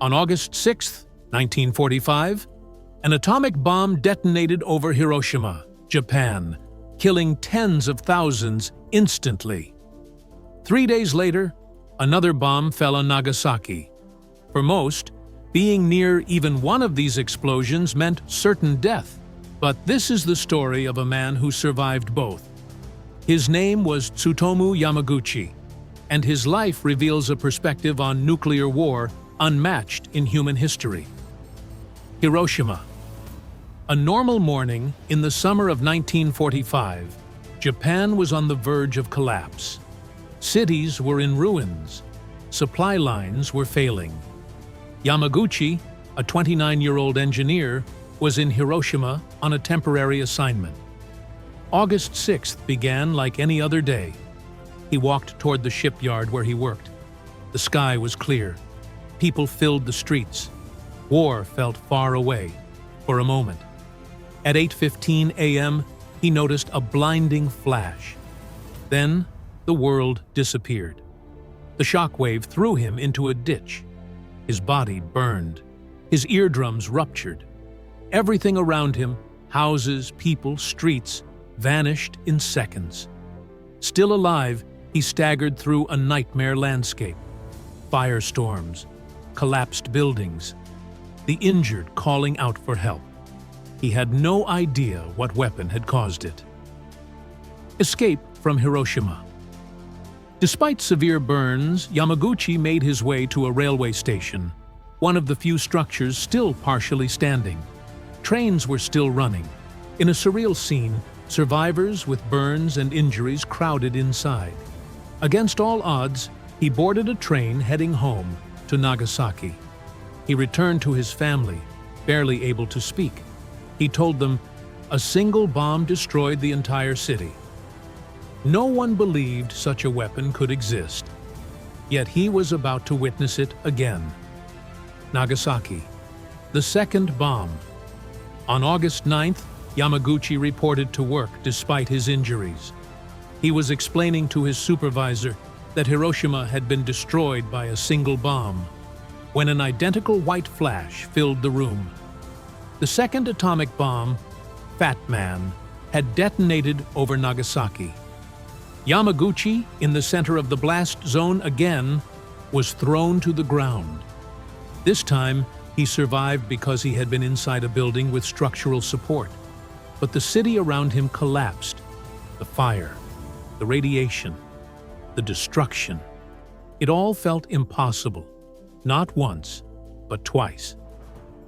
On August 6, 1945, an atomic bomb detonated over Hiroshima, Japan, killing tens of thousands instantly. 3 days later, another bomb fell on Nagasaki. For most, being near even one of these explosions meant certain death. But this is the story of a man who survived both. His name was Tsutomu Yamaguchi, and his life reveals a perspective on nuclear war unmatched in human history. Hiroshima. A normal morning in the summer of 1945, Japan was on the verge of collapse. Cities were in ruins. Supply lines were failing. Yamaguchi, a 29-year-old engineer, was in Hiroshima on a temporary assignment. August 6th began like any other day. He walked toward the shipyard where he worked. The sky was clear. People filled the streets. War felt far away, for a moment. At 8:15 a.m., he noticed a blinding flash. Then, the world disappeared. The shockwave threw him into a ditch. His body burned. His eardrums ruptured. Everything around him, houses, people, streets, vanished in seconds. Still alive, he staggered through a nightmare landscape. Firestorms, collapsed buildings, the injured calling out for help. He had no idea what weapon had caused it. Escape from Hiroshima. Despite severe burns, Yamaguchi made his way to a railway station, one of the few structures still partially standing. Trains were still running. In a surreal scene, survivors with burns and injuries crowded inside. Against all odds, he boarded a train heading home to Nagasaki. He returned to his family, barely able to speak. He told them, "A single bomb destroyed the entire city." No one believed such a weapon could exist. Yet he was about to witness it again. Nagasaki. The second bomb. On August 9th, Yamaguchi reported to work despite his injuries. He was explaining to his supervisor that Hiroshima had been destroyed by a single bomb, when an identical white flash filled the room. The second atomic bomb, Fat Man, had detonated over Nagasaki. Yamaguchi, in the center of the blast zone again, was thrown to the ground. This time, he survived because he had been inside a building with structural support. But the city around him collapsed. The fire, the radiation, the destruction. It all felt impossible, not once, but twice.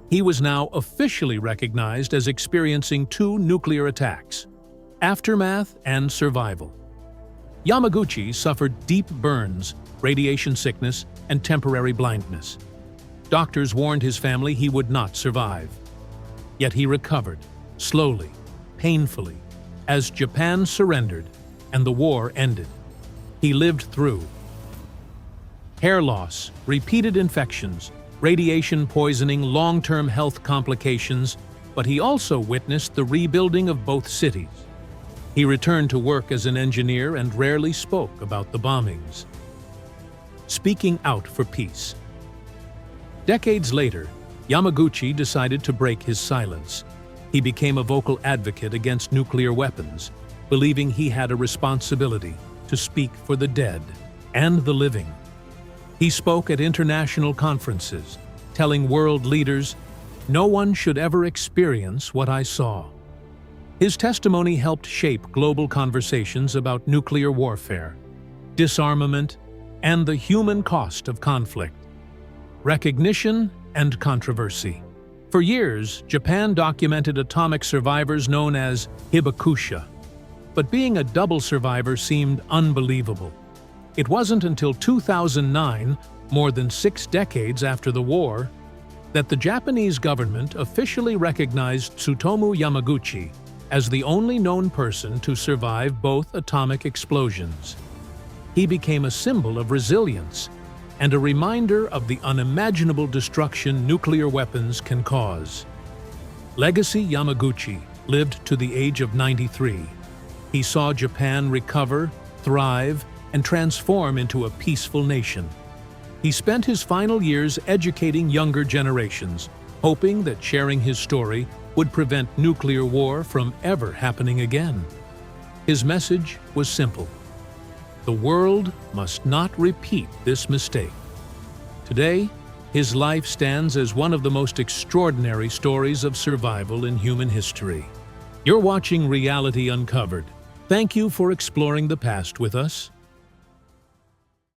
He was now officially recognized as experiencing 2 nuclear attacks, aftermath and survival. Yamaguchi suffered deep burns, radiation sickness, and temporary blindness. Doctors warned his family he would not survive. Yet he recovered, slowly, painfully, as Japan surrendered and the war ended. He lived through hair loss, repeated infections, radiation poisoning, long-term health complications, but he also witnessed the rebuilding of both cities. He returned to work as an engineer and rarely spoke about the bombings. Speaking out for peace. Decades later, Yamaguchi decided to break his silence. He became a vocal advocate against nuclear weapons, believing he had a responsibility to speak for the dead and the living. He spoke at international conferences, telling world leaders, "No one should ever experience what I saw." His testimony helped shape global conversations about nuclear warfare, disarmament, and the human cost of conflict. Recognition and controversy. For years, Japan documented atomic survivors known as hibakusha. But being a double survivor seemed unbelievable. It wasn't until 2009, more than 6 decades after the war, that the Japanese government officially recognized Tsutomu Yamaguchi as the only known person to survive both atomic explosions. He became a symbol of resilience and a reminder of the unimaginable destruction nuclear weapons can cause. Legacy Yamaguchi lived to the age of 93. He saw Japan recover, thrive, and transform into a peaceful nation. He spent his final years educating younger generations, hoping that sharing his story would prevent nuclear war from ever happening again. His message was simple: the world must not repeat this mistake. Today, his life stands as one of the most extraordinary stories of survival in human history. You're watching Reality Uncovered. Thank you for exploring the past with us.